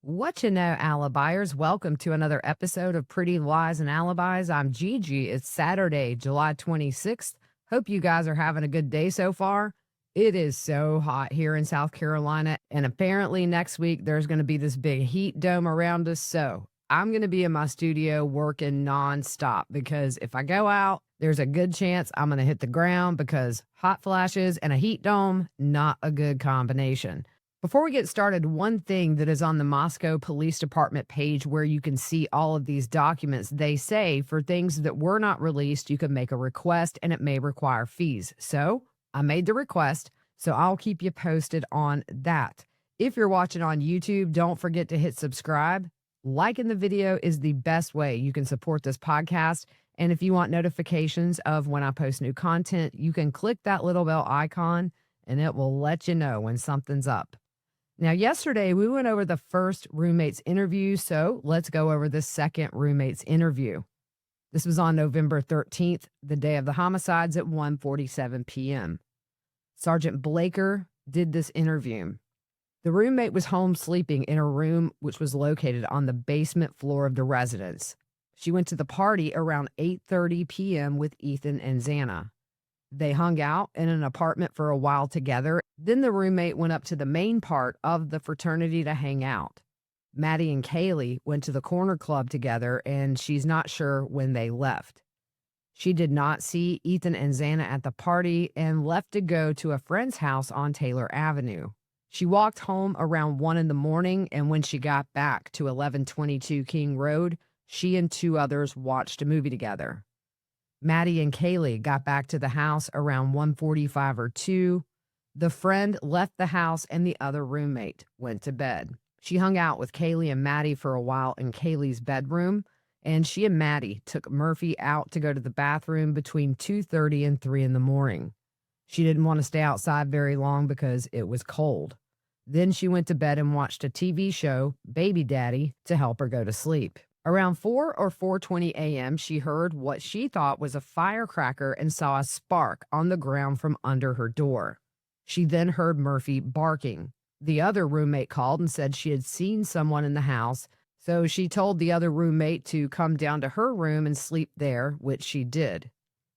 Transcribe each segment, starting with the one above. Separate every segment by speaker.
Speaker 1: What you know, Alibis? Welcome to another episode of Pretty Lies and Alibis. I'm Gigi. It's Saturday, July 26th. Hope you guys are having a good day so far. It is so hot here in South Carolina, and apparently next week there's going to be this big heat dome around us. So I'm going to be in my studio working nonstop because if I go out, there's a good chance I'm going to hit the ground because hot flashes and a heat dome, not a good combination. Before we get started, one thing that is on the Moscow Police Department page where you can see all of these documents, they say for things that were not released, you can make a request and it may require fees. So I made the request, so I'll keep you posted on that. If you're watching on YouTube, don't forget to hit subscribe. Liking the video is the best way you can support this podcast. And if you want notifications of when I post new content, you can click that little bell icon and it will let you know when something's up. Now, yesterday we went over the first roommate's interview, so let's go over the second roommate's interview. This was on November 13th, the day of the homicides at 1:47 p.m. Sergeant Blaker did this interview. The roommate was home sleeping in a room which was located on the basement floor of the residence. She went to the party around 8:30 p.m. with Ethan and Xana. They hung out in an apartment for a while together. Then the roommate went up to the main part of the fraternity to hang out. Maddie and Kaylee went to the corner club together, and she's not sure when they left. She did not see Ethan and Xana at the party and left to go to a friend's house on Taylor Avenue. She walked home around 1 in the morning, and when she got back to 1122 King Road, she and two others watched a movie together. Maddie and Kaylee got back to the house around 1:45 or 2. The friend left the house and the other roommate went to bed. She hung out with Kaylee and Maddie for a while in Kaylee's bedroom, and she and Maddie took Murphy out to go to the bathroom between 2:30 and 3 in the morning. She didn't want to stay outside very long because it was cold. Then she went to bed and watched a TV show, Baby Daddy, to help her go to sleep. Around 4 or 4:20 a.m., she heard what she thought was a firecracker and saw a spark on the ground from under her door. She then heard Murphy barking. The other roommate called and said she had seen someone in the house, so she told the other roommate to come down to her room and sleep there, which she did.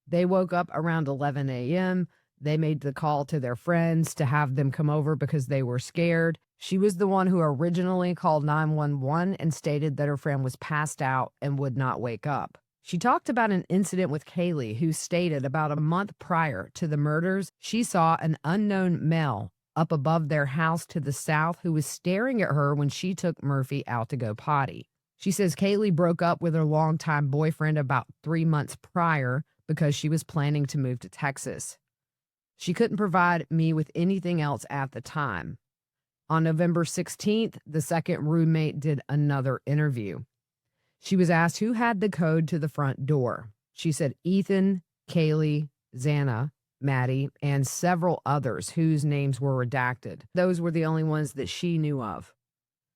Speaker 1: They woke up around 11 a.m. They made the call to their friends to have them come over because they were scared. She was the one who originally called 911 and stated that her friend was passed out and would not wake up. She talked about an incident with Kaylee, who stated about a month prior to the murders, she saw an unknown male up above their house to the south who was staring at her when she took Murphy out to go potty. She says Kaylee broke up with her longtime boyfriend about 3 months prior because she was planning to move to Texas. She couldn't provide me with anything else at the time. On November 16th, the second roommate did another interview. She was asked who had the code to the front door. She said Ethan, Kaylee, Xana, Maddie, and several others whose names were redacted. Those were the only ones that she knew of.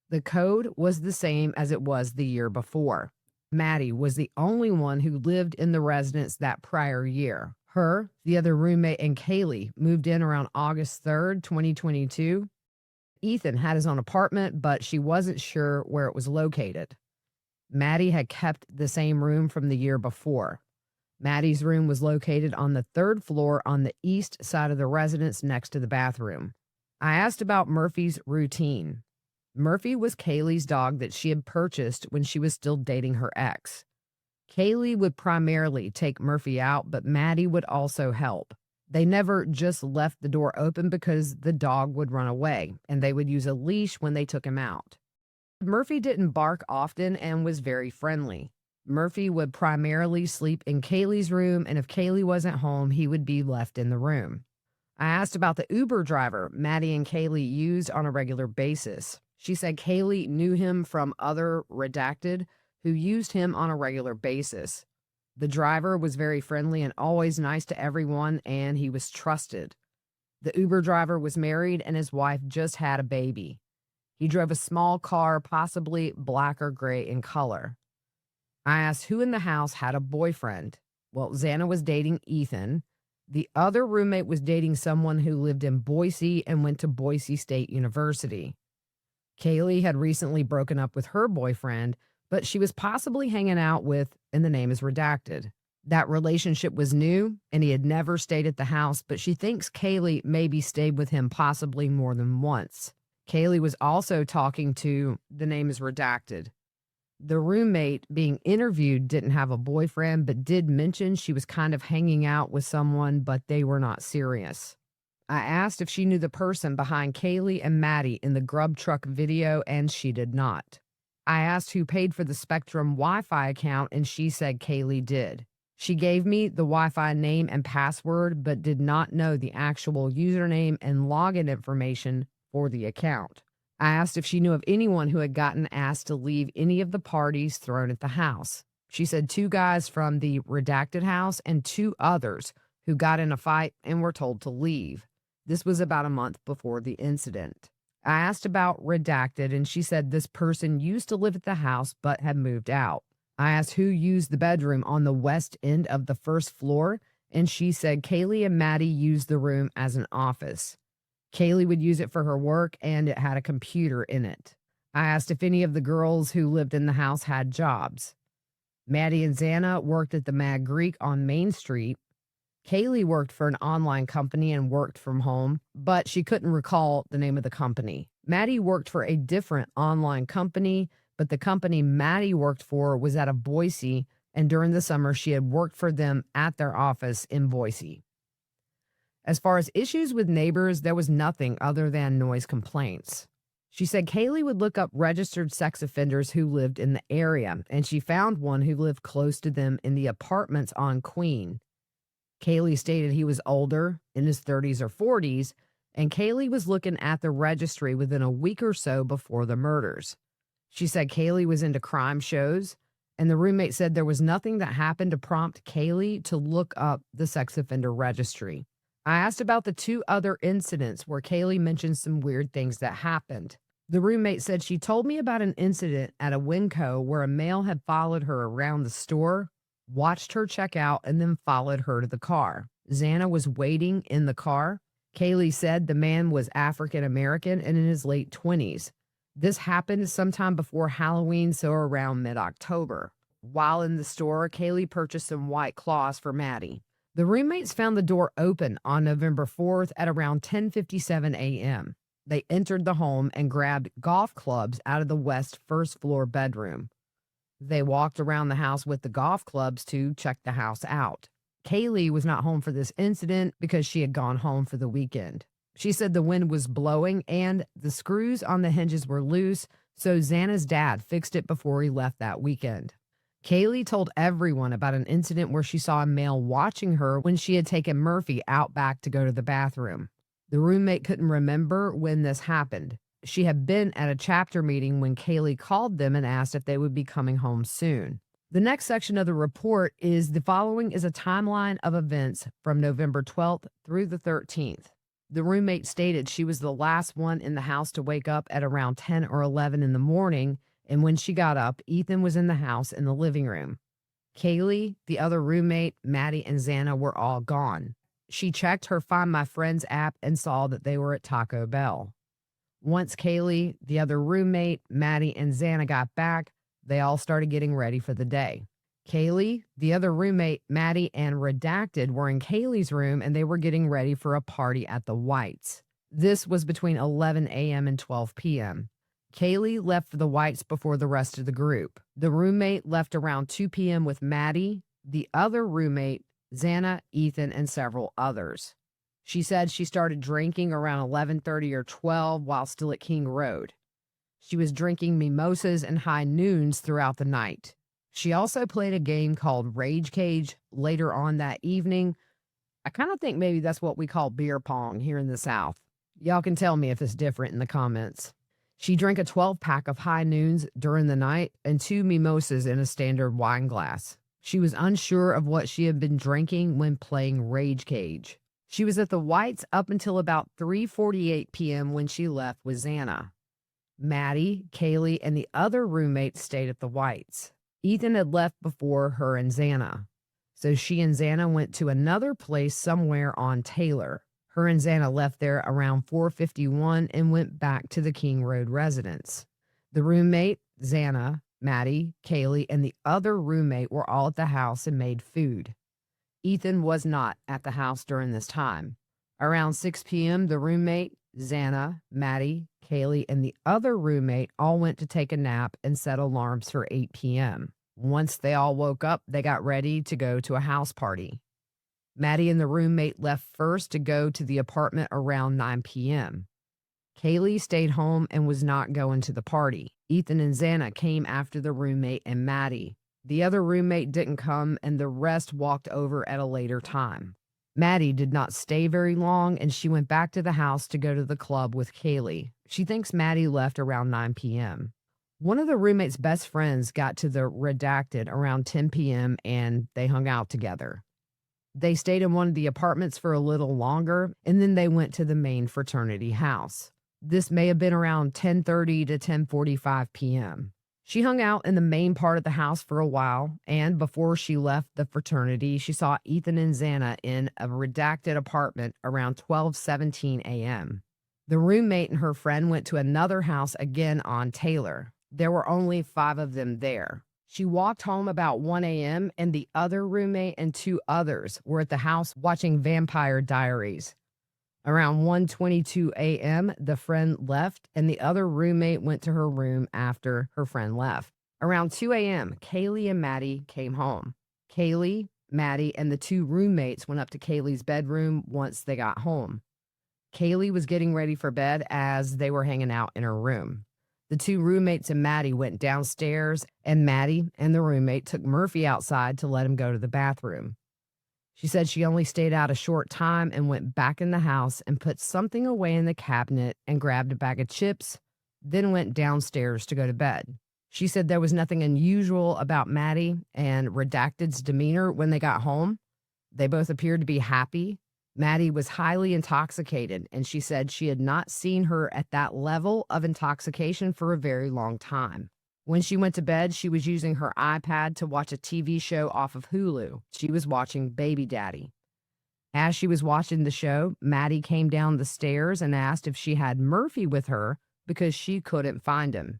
Speaker 1: The code was the same as it was the year before. Maddie was the only one who lived in the residence that prior year. Her, the other roommate, and Kaylee moved in around August 3rd, 2022. Ethan had his own apartment, but she wasn't sure where it was located. Maddie had kept the same room from the year before. Maddie's room was located on the third floor on the east side of the residence next to the bathroom. I asked about Murphy's routine. Murphy was Kaylee's dog that she had purchased when she was still dating her ex. Kaylee would primarily take Murphy out, but Maddie would also help. They never just left the door open because the dog would run away, and they would use a leash when they took him out. Murphy didn't bark often and was very friendly. Murphy would primarily sleep in Kaylee's room, and if Kaylee wasn't home, he would be left in the room. I asked about the Uber driver Maddie and Kaylee used on a regular basis. She said Kaylee knew him from other redacted who used him on a regular basis. The driver was very friendly and always nice to everyone, and he was trusted. The Uber driver was married, and his wife just had a baby. He drove a small car, possibly black or gray in color. I asked who in the house had a boyfriend. Well, Xana was dating Ethan. The other roommate was dating someone who lived in Boise and went to Boise State University. Kaylee had recently broken up with her boyfriend, but she was possibly hanging out with, and the name is redacted. That relationship was new, and he had never stayed at the house, but she thinks Kaylee maybe stayed with him possibly more than once. Kaylee was also talking to, the name is redacted. The roommate being interviewed didn't have a boyfriend, but did mention she was kind of hanging out with someone, but they were not serious. I asked if she knew the person behind Kaylee and Maddie in the grub truck video, and she did not. I asked who paid for the Spectrum Wi-Fi account, and she said Kaylee did. She gave me the Wi-Fi name and password, but did not know the actual username and login information for the account. I asked if she knew of anyone who had gotten asked to leave any of the parties thrown at the house. She said 2 guys from the redacted house and 2 others who got in a fight and were told to leave. This was about a month before the incident. I asked about redacted, and she said this person used to live at the house but had moved out. I asked who used the bedroom on the west end of the first floor, and she said Kaylee and Maddie used the room as an office. Kaylee would use it for her work, and it had a computer in it. I asked if any of the girls who lived in the house had jobs. Maddie and Xana worked at the Mad Greek on Main Street. Kaylee worked for an online company and worked from home, but she couldn't recall the name of the company. Maddie worked for a different online company, but the company Maddie worked for was out of Boise, and during the summer, she had worked for them at their office in Boise. As far as issues with neighbors, there was nothing other than noise complaints. She said Kaylee would look up registered sex offenders who lived in the area, and she found one who lived close to them in the apartments on Queen. Kaylee stated he was older, in his 30s or 40s, and Kaylee was looking at the registry within a week or so before the murders. She said Kaylee was into crime shows, and the roommate said there was nothing that happened to prompt Kaylee to look up the sex offender registry. I asked about the 2 other incidents where Kaylee mentioned some weird things that happened. The roommate said she told me about an incident at a Winco where a male had followed her around the store, watched her check out, and then followed her to the car. Xana was waiting in the car. Kaylee said the man was African American and in his late 20s. This happened sometime before Halloween, so around mid-October. While in the store, Kaylee purchased some White Claws for Maddie. The roommates found the door open on November 4th at around 10:57 a.m. They entered the home and grabbed golf clubs out of the west first floor bedroom. They walked around the house with the golf clubs to check the house out. Kaylee was not home for this incident because she had gone home for the weekend. She said the wind was blowing and the screws on the hinges were loose, so Xana's dad fixed it before he left that weekend. Kaylee told everyone about an incident where she saw a male watching her when she had taken Murphy out back to go to the bathroom. The roommate couldn't remember when this happened. She had been at a chapter meeting when Kaylee called them and asked if they would be coming home soon. The next section of the report is the following is a timeline of events from November 12th through the 13th. The roommate stated she was the last one in the house to wake up at around 10 or 11 in the morning, and when she got up, Ethan was in the house in the living room. Kaylee, the other roommate, Maddie, and Xana were all gone. She checked her Find My Friends app and saw that they were at Taco Bell. Once Kaylee, the other roommate, Maddie, and Xana got back, they all started getting ready for the day. Kaylee, the other roommate, Maddie, and Redacted were in Kaylee's room, and they were getting ready for a party at the Whites. This was between 11 a.m. and 12 p.m. Kaylee left for the Whites before the rest of the group. The roommate left around 2 p.m. with Maddie, the other roommate, Xana, Ethan, and several others. She said she started drinking around 11:30 or 12 while still at King Road. She was drinking mimosas and high noons throughout the night. She also played a game called Rage Cage later on that evening. I kind of think maybe that's what we call beer pong here in the South. Y'all can tell me if it's different in the comments. She drank a 12-pack of high noons during the night and 2 mimosas in a standard wine glass. She was unsure of what she had been drinking when playing Rage Cage. She was at the Whites up until about 3:48 p.m. when she left with Xana. Maddie, Kaylee, and the other roommates stayed at the Whites. Ethan had left before her and Xana, so she and Xana went to another place somewhere on Taylor. Her and Xana left there around 4:51 and went back to the King Road residence. The roommate, Xana, Maddie, Kaylee, and the other roommate were all at the house and made food. Ethan was not at the house during this time. Around 6 p.m., the roommate, Xana, Maddie, Kaylee, and the other roommate all went to take a nap and set alarms for 8 p.m. Once they all woke up, they got ready to go to a house party. Maddie and the roommate left first to go to the apartment around 9 p.m. Kaylee stayed home and was not going to the party. Ethan and Xana came after the roommate and Maddie. The other roommate didn't come, and the rest walked over at a later time. Maddie did not stay very long, and she went back to the house to go to the club with Kaylee. She thinks Maddie left around 9 p.m. One of the roommate's best friends got to the redacted around 10 p.m., and they hung out together. They stayed in one of the apartments for a little longer, and then they went to the main fraternity house. This may have been around 10:30 to 10:45 p.m. She hung out in the main part of the house for a while, and before she left the fraternity, she saw Ethan and Xana in a redacted apartment around 12:17 a.m. The roommate and her friend went to another house again on Taylor. There were only 5 of them there. She walked home about 1 a.m., and the other roommate and 2 others were at the house watching Vampire Diaries. Around 1:22 a.m., the friend left, and the other roommate went to her room after her friend left. Around 2 a.m., Kaylee and Maddie came home. Kaylee, Maddie, and the 2 roommates went up to Kaylee's bedroom once they got home. Kaylee was getting ready for bed as they were hanging out in her room. The 2 roommates and Maddie went downstairs, and Maddie and the roommate took Murphy outside to let him go to the bathroom. She said she only stayed out a short time and went back in the house and put something away in the cabinet and grabbed a bag of chips, then went downstairs to go to bed. She said there was nothing unusual about Maddie and Redacted's demeanor when they got home. They both appeared to be happy. Maddie was highly intoxicated, and she said she had not seen her at that level of intoxication for a very long time. When she went to bed, she was using her iPad to watch a TV show off of Hulu. She was watching Baby Daddy. As she was watching the show, Maddie came down the stairs and asked if she had Murphy with her because she couldn't find him.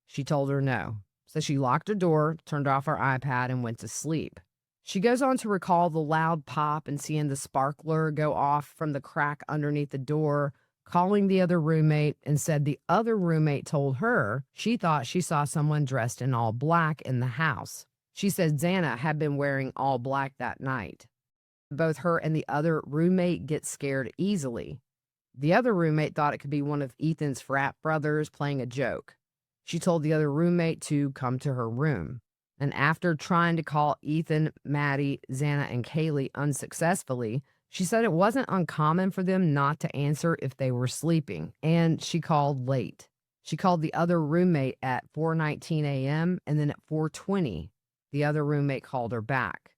Speaker 1: She told her no. So she locked her door, turned off her iPad, and went to sleep. She goes on to recall the loud pop and seeing the sparkler go off from the crack underneath the door, calling the other roommate, and said the other roommate told her she thought she saw someone dressed in all black in the house. She said Xana had been wearing all black that night. Both her and the other roommate get scared easily. The other roommate thought it could be one of Ethan's frat brothers playing a joke. She told the other roommate to come to her room. And after trying to call Ethan, Maddie, Xana, and Kaylee unsuccessfully, she said it wasn't uncommon for them not to answer if they were sleeping, and she called late. She called the other roommate at 4:19 a.m., and then at 4:20, the other roommate called her back.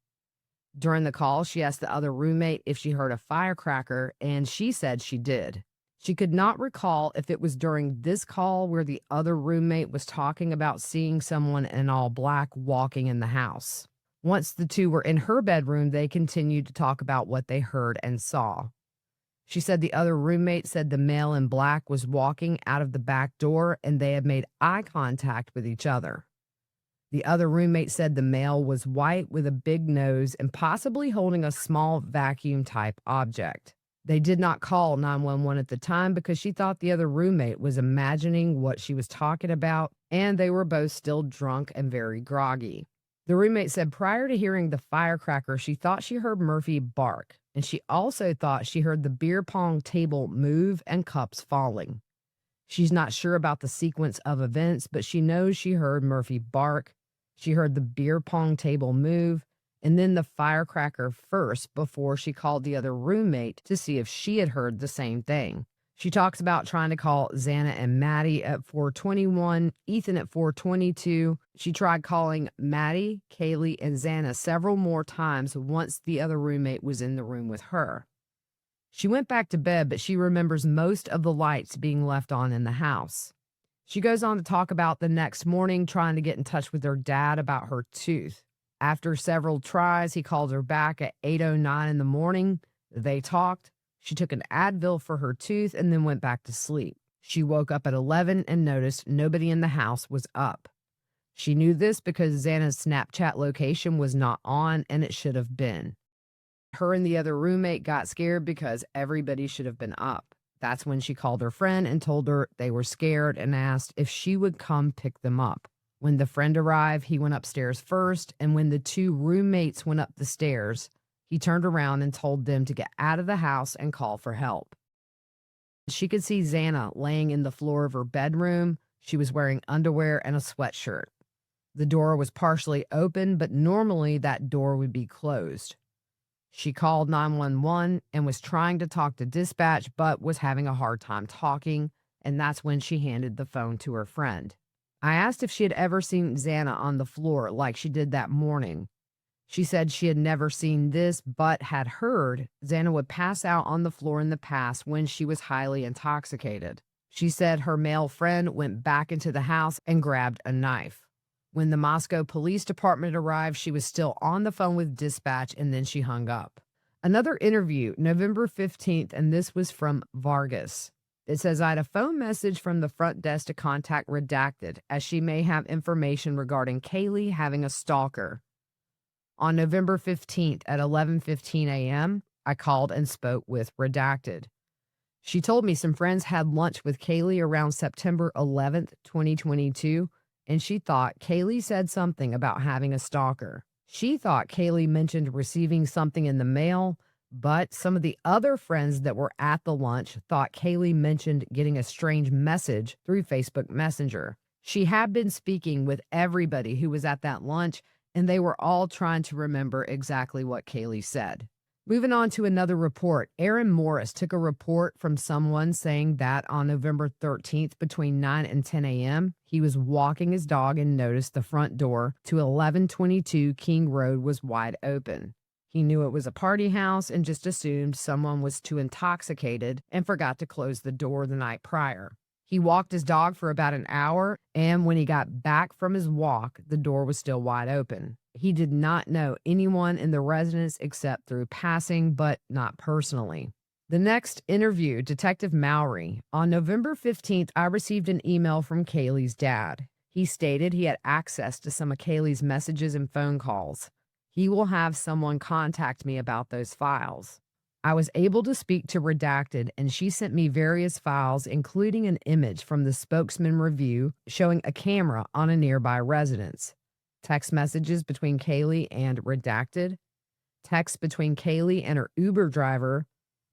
Speaker 1: During the call, she asked the other roommate if she heard a firecracker, and she said she did. She could not recall if it was during this call where the other roommate was talking about seeing someone in all black walking in the house. Once the 2 were in her bedroom, they continued to talk about what they heard and saw. She said the other roommate said the male in black was walking out of the back door and they had made eye contact with each other. The other roommate said the male was white with a big nose and possibly holding a small vacuum-type object. They did not call 911 at the time because she thought the other roommate was imagining what she was talking about, and they were both still drunk and very groggy. The roommate said prior to hearing the firecracker, she thought she heard Murphy bark, and she also thought she heard the beer pong table move and cups falling. She's not sure about the sequence of events, but she knows she heard Murphy bark, she heard the beer pong table move, and then the firecracker first before she called the other roommate to see if she had heard the same thing. She talks about trying to call Xana and Maddie at 4:21, Ethan at 4:22. She tried calling Maddie, Kaylee, and Xana several more times once the other roommate was in the room with her. She went back to bed, but she remembers most of the lights being left on in the house. She goes on to talk about the next morning trying to get in touch with her dad about her tooth. After several tries, he called her back at 8:09 in the morning. They talked. She took an Advil for her tooth and then went back to sleep. She woke up at 11 and noticed nobody in the house was up. She knew this because Xana's Snapchat location was not on and it should have been. Her and the other roommate got scared because everybody should have been up. That's when she called her friend and told her they were scared and asked if she would come pick them up. When the friend arrived, he went upstairs first, and when the two roommates went up the stairs, he turned around and told them to get out of the house and call for help. She could see Xana laying in the floor of her bedroom. She was wearing underwear and a sweatshirt. The door was partially open, but normally that door would be closed. She called 911 and was trying to talk to dispatch, but was having a hard time talking, and that's when she handed the phone to her friend. I asked if she had ever seen Xana on the floor like she did that morning. She said she had never seen this, but had heard Xana would pass out on the floor in the past when she was highly intoxicated. She said her male friend went back into the house and grabbed a knife. When the Moscow Police Department arrived, she was still on the phone with dispatch, and then she hung up. Another interview, November 15th, and this was from Vargas. It says, I had a phone message from the front desk to contact Redacted, as she may have information regarding Kaylee having a stalker. On November 15th at 11:15 a.m., I called and spoke with Redacted. She told me some friends had lunch with Kaylee around September 11th, 2022, and she thought Kaylee said something about having a stalker. She thought Kaylee mentioned receiving something in the mail, but some of the other friends that were at the lunch thought Kaylee mentioned getting a strange message through Facebook Messenger. She had been speaking with everybody who was at that lunch, and they were all trying to remember exactly what Kaylee said. Moving on to another report, Aaron Morris took a report from someone saying that on November 13th between 9 and 10 a.m., he was walking his dog and noticed the front door to 1122 King Road was wide open. He knew it was a party house and just assumed someone was too intoxicated and forgot to close the door the night prior. He walked his dog for about an hour, and when he got back from his walk, the door was still wide open. He did not know anyone in the residence except through passing, but not personally. The next interview, Detective Mowry. On November 15th, I received an email from Kaylee's dad. He stated he had access to some of Kaylee's messages and phone calls. He will have someone contact me about those files. I was able to speak to Redacted, and she sent me various files, including an image from the spokesman review showing a camera on a nearby residence, text messages between Kaylee and Redacted, texts between Kaylee and her Uber driver,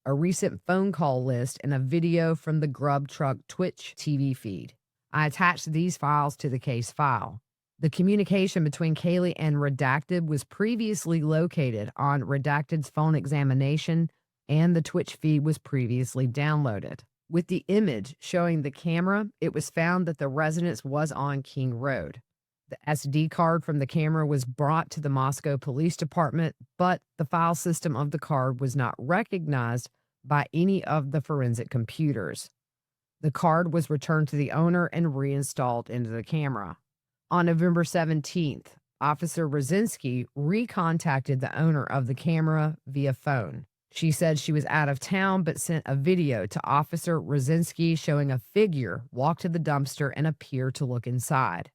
Speaker 1: a recent phone call list, and a video from the Grub Truck Twitch TV feed. I attached these files to the case file. The communication between Kaylee and Redacted was previously located on Redacted's phone examination, and the Twitch feed was previously downloaded. With the image showing the camera, it was found that the residence was on King Road. The SD card from the camera was brought to the Moscow Police Department, but the file system of the card was not recognized by any of the forensic computers. The card was returned to the owner and reinstalled into the camera. On November 17th, Officer Rosinski recontacted the owner of the camera via phone. She said she was out of town, but sent a video to Officer Rosinski showing a figure walk to the dumpster and appear to look inside.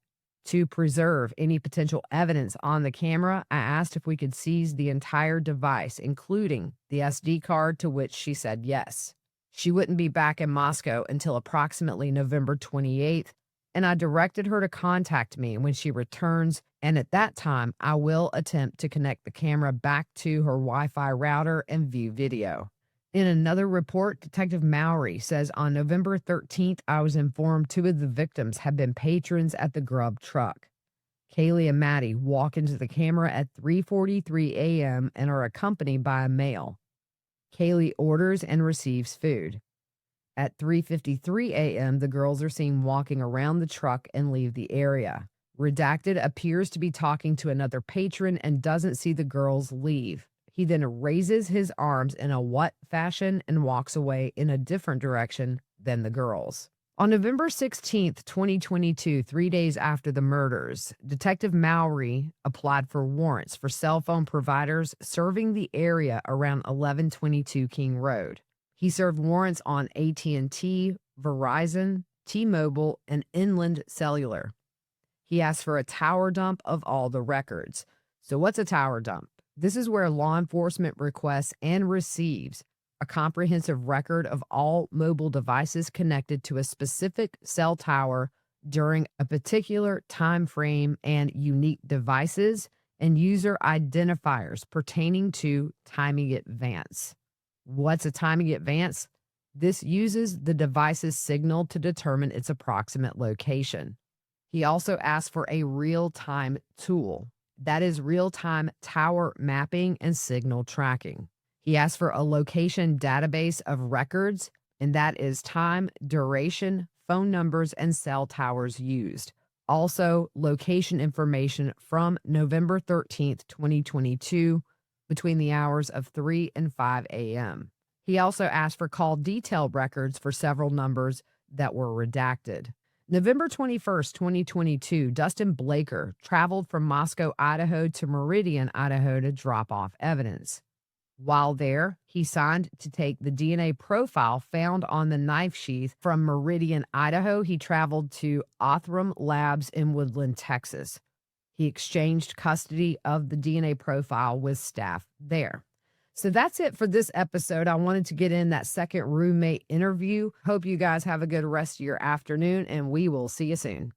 Speaker 1: To preserve any potential evidence on the camera, I asked if we could seize the entire device, including the SD card, to which she said yes. She wouldn't be back in Moscow until approximately November 28th, and I directed her to contact me when she returns, and at that time, I will attempt to connect the camera back to her Wi-Fi router and view video. In another report, Detective Mowry says on November 13th, I was informed two of the victims had been patrons at the Grub Truck. Kaylee and Maddie walk into the camera at 3:43 a.m. and are accompanied by a male. Kaylee orders and receives food. At 3:53 a.m., the girls are seen walking around the truck and leave the area. Redacted appears to be talking to another patron and doesn't see the girls leave. He then raises his arms in a what fashion and walks away in a different direction than the girls. On November 16th, 2022, 3 days after the murders, Detective Mowry applied for warrants for cell phone providers serving the area around 1122 King Road. He served warrants on AT&T, Verizon, T-Mobile, and Inland Cellular. He asked for a tower dump of all the records. So what's a tower dump? This is where law enforcement requests and receives a comprehensive record of all mobile devices connected to a specific cell tower during a particular time frame and unique devices and user identifiers pertaining to timing advance. What's a timing advance? This uses the device's signal to determine its approximate location. He also asked for a real-time tool. That is real-time tower mapping and signal tracking. He asked for a location database of records, and that is time, duration, phone numbers, and cell towers used. Also, location information from November 13th, 2022, between the hours of 3 and 5 a.m. He also asked for call detail records for several numbers that were redacted. November 21st, 2022, Dustin Blaker traveled from Moscow, Idaho to Meridian, Idaho to drop off evidence. While there, he signed to take the DNA profile found on the knife sheath from Meridian, Idaho. He traveled to Othram Labs in Woodland, Texas. He exchanged custody of the DNA profile with staff there. So that's it for this episode. I wanted to get in that second roommate interview. Hope you guys have a good rest of your afternoon, and we will see you soon.